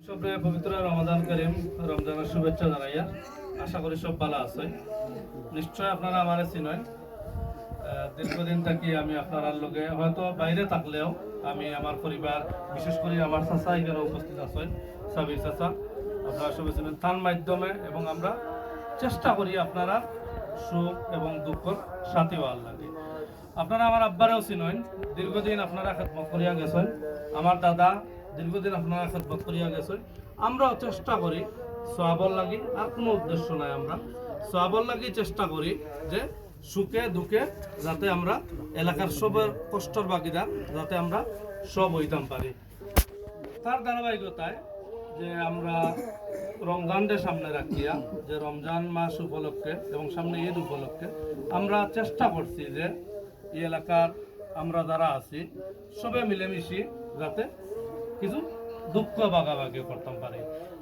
সবে পবিত্র রমাদান করিম রমজানের শুভেচ্ছা জানাইয়া আশা করি সব ভালো আছে। নিশ্চয় আপনারা আমার চিনেন। দীর্ঘদিন থাকি আমি আপনার লগে হয়তো বাইরে থাকলেও আমি আমার পরিবার বিশেষ করে আমার চাচা এখানে উপস্থিত আছেন, সাবির চাচা আপনারা সবাই চিনেন তার মাধ্যমে, এবং আমরা চেষ্টা করি আপনারা সুখ এবং দুঃখ সাথী হওয়ার লাগে। আপনারা আমার আব্বারেও চিনেন, দীর্ঘদিন আপনারা খেদমত করিয়া গেছেন। আমার দাদা দীর্ঘদিন আপনারা খেদমত করিয়া গেছেন। আমরাও চেষ্টা করি সোয়াবর লাগি, আর কোনো উদ্দেশ্য নাই, আমরা সোয়াবর লাগি চেষ্টা করি যে সুখে দুঃখে যাতে আমরা এলাকার সবের কষ্টর বাকিদার যাতে আমরা সব হইতাম পারি। তার ধারাবাহিকতায় যে আমরা রমজানকে সামনে রাখিয়া, যে রমজান মাস উপলক্ষে এবং সামনে ঈদ উপলক্ষে আমরা চেষ্টা করছি যে এই এলাকার আমরা যারা আছি সবে মিলেমিশি যাতে কিছু দুঃখ ভাগাভাগি করতাম পারি,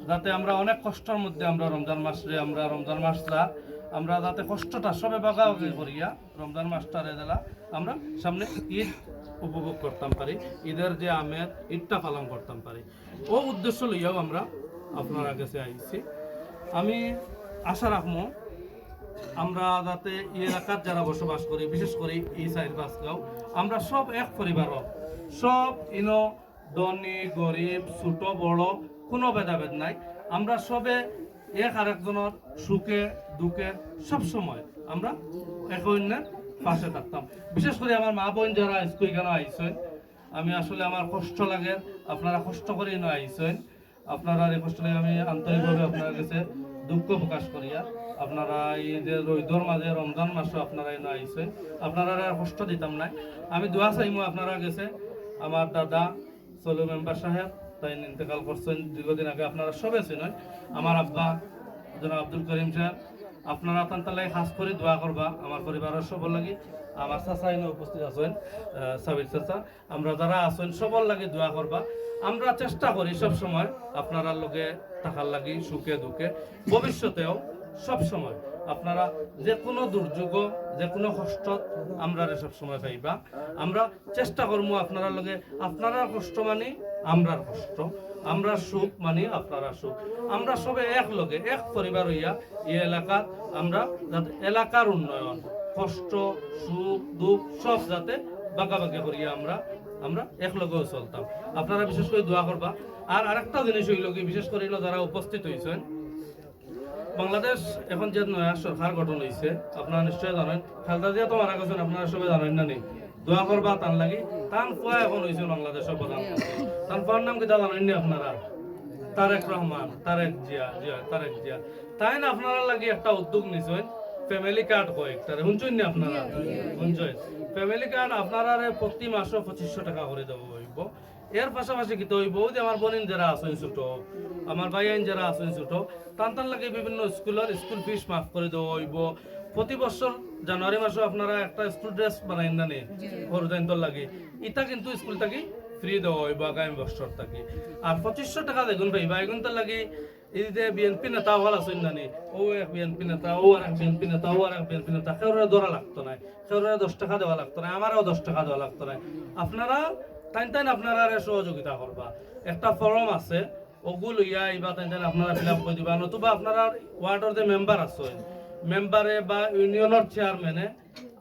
যাতে আমরা অনেক কষ্টের মধ্যে আমরা রমজান মাসটা আমরা যাতে কষ্টটা সবে ভাগাভাগি করিয়া রমজান মাসটারে দিলা আমরা সামনে ঈদ উপভোগ করতাম পারি, ঈদের যে আমের ঈদটা পালন করতাম পারি। ও উদ্দেশ্য লইয়াও আমরা আপনার কাছে আইছি। আমি আশা রাখবো আমরা যাতে এই এলাকার যারা বসবাস করি, বিশেষ করে এই সাইড বাসগাঁও, আমরা সব এক পরিবার, সব ধনী গরিব ছোট বড় কোনো ভেদাভেদ নাই। আমরা সবে এক আরেকজনের সুখে দুঃখে সবসময় আমরা এক অন্যের পাশে থাকতাম। বিশেষ করে আমার মা বোন যারা স্কুল কেন আইসেন, আমি আসলে আমার কষ্ট লাগে, আপনারা কষ্ট করেই না আইসেন, আপনারা এই কষ্ট লাগে আমি আন্তরিকভাবে আপনার কাছে দুঃখ প্রকাশ করিয়া আপনারা এই যে রৈদর মাঝে রমজান মাসে আপনারা এনে আইসেন, আপনারা আর কষ্ট দিতাম নাই। আমি দোয়া চাইমু আপনারা গেছে আমার দাদা চলো মেম্বার সাহেব তাই ইন্তেকাল করছেন দীর্ঘদিন আগে, আপনারা সবে চিনেন। আমার আব্বা জনাব আব্দুল করিম সাহেব, আপনারা তান্তালাই খাস করে দোয়া করবা আমার পরিবারের সবর লাগি। আমার চাচা এনে উপস্থিত আছেন সাবির চাচা, আমরা যারা আছেন সবর লাগে দোয়া করবা। আমরা চেষ্টা করি সব সময় আপনারা লগে থাকার লাগি সুখে দুঃখে, ভবিষ্যতেও সব সময় আপনারা যে কোনো দুর্যোগ যে কোনো কষ্ট আমরা সব সময় পাইবা। আমরা চেষ্টা করবো আপনারা লগে, আপনারা কষ্ট মানে আমরার কষ্ট, আমরা সুখ মানে আপনারা সুখ, আমরা সবে এক লগে এক পরিবার হইয়া এই এলাকার আমরা যাতে এলাকার উন্নয়ন কষ্ট সুখ দুঃখ সব যাতে বাঁকাবাঁকি করিয়া আমরা একলগেও চলতাম। আপনারা বিশেষ করে দোয়া করবা। আর আরেকটা জিনিস হইল কি, বিশেষ করে যারা উপস্থিত হয়েছেন, বাংলাদেশ এখন যে নয়া সরকার গঠন হয়েছে আপনারা নিশ্চয় জানেন। খালেদা জিয়া তো মারা গেছেন, আপনারা সবাই জানেন না নি? দোয়া করবা তার লাগি। তান ফুয়া এখন হয়েছে বাংলাদেশের প্রধানমন্ত্রী, তার ফুয়ার নাম কি তা জানেন নি আপনারা? তারেক রহমান, তারেক জিয়া। তাই না আপনারা লাগি একটা উদ্যোগ নিছেন, ফ্যামিলি কার্ড কয়েকটারে শুনছেন না আপনারা? শুনছেন? ফ্যামিলি কার্ড আপনারা প্রতি মাসে 2500 টাকা করে দেবো হইব। এর পাশাপাশি কি হইব যে আমার বোনিন যারা আছেন ছোট, আমার ভাইয়ান যারা আছেন ছোট, তান লাগে বিভিন্ন স্কুল ফিস মাফ করে দেওয়া হইব। প্রতি বছর জানুয়ারি মাসে আপনারা একটা স্কুল ড্রেস বানাই না নি বড়দাইন্তর লাগে, ইটা কিন্তু স্কুল থাকি ফ্রি দেওয়া হইব আগামী বছর থাকি। আর 2500 টাকা দেখুন ভাই বাইগুন তার লাগে এই যে বিএনপি নেতা হল আছেন না নি, ও এক বিএনপি নেতা, ও আর এক বিএনপি নেতা, ও আর এক বিএনপি নেতা, কেউরে ধরা লাগতো না, কেউরে 10 টাকা দেওয়া লাগতো না, আমারও 10 টাকা দেওয়া লাগতো না। আপনারা তাই আপনারা সহযোগিতা করবা। একটা ফর্ম আছে ওগুলো ইয়া ইবা তাই আপনারা ফিল আপ করে দিবা, নতুবা আপনারা ওয়ার্ডের যে মেম্বার আছে মেম্বারে বা ইউনিয়নের চেয়ারম্যানে,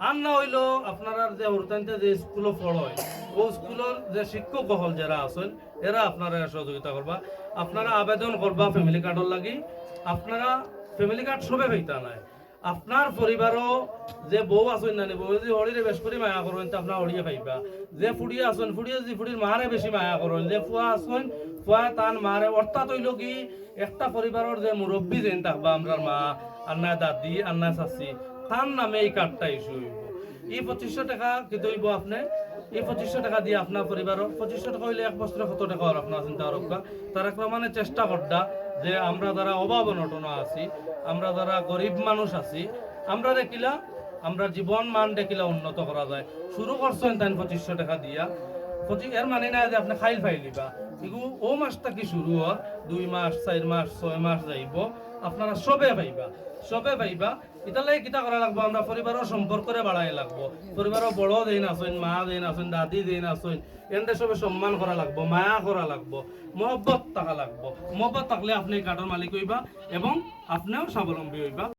আর না হইলো আপনারা যে হরতাইতে যে স্কুলে পড়ায় ও স্কুলের যে শিক্ষক বহল যারা আছেন এরা আপনারা সহযোগিতা করবা। আপনারা আবেদন করবা ফ্যামিলি কার্ডের লাগি। আপনারা ফ্যামিলি কার্ড সবে হইতা নাই, আপনার পরিবারও যে বউ আছেন না, বউ যদি হরিরে বেশ করে মায়া করেন তো আপনার হরিয়ে পাইবা। যে ফুড়িয়ে আছেন ফুড়িয়ে যদি ফুড়ির মারে বেশি মায়া করেন, যে ফুয়া আছেন ফুয়া তান মারে, অর্থাৎ হইল কি একটা পরিবারের যে মুরব্বী যেন থাকবা আমরা মা আর না দাদি আর না চাচি, তার নামে এই কার্ডটা ইস্যু হইব। এই 2500 টাকা কি হইব আপনি এই 2500 টাকা দিয়ে আপনার পরিবারের 2500 টাকা হইলে এক বছরে কত টাকা আর আপনার চিন্তা করবা। তার একটা মানে চেষ্টা করতা যে আমরা যারা অভাব অনটন আছি, আমরা যারা গরিব মানুষ আছি, আমরা দেখিলা আমরা জীবন মান দেখিলা উন্নত করা যায়। শুরু করছেন তাই 2500 টাকা দিয়া, এর মানে না যে আপনি খাইল ফাইলিবা, এগুলো ও মাসটা কি শুরু হয় 2 মাস 4 মাস 6 মাস যাইব, আপনারা সবে পাইবা ইতালে কিতা করা লাগবো আমরা পরিবারের সম্পর্করে বাড়াই লাগবো পরিবারের বড় দিন আসুন মা দিন আসুন দাদি দিন আসুন এনতে সবে সম্মান করা লাগবো মায়া করা লাগবো মহব্বত থাকা লাগবো মহব্বত থাকলে আপনি কাঠের মালিক হইবা এবং আপনিও স্বাবলম্বী হইবা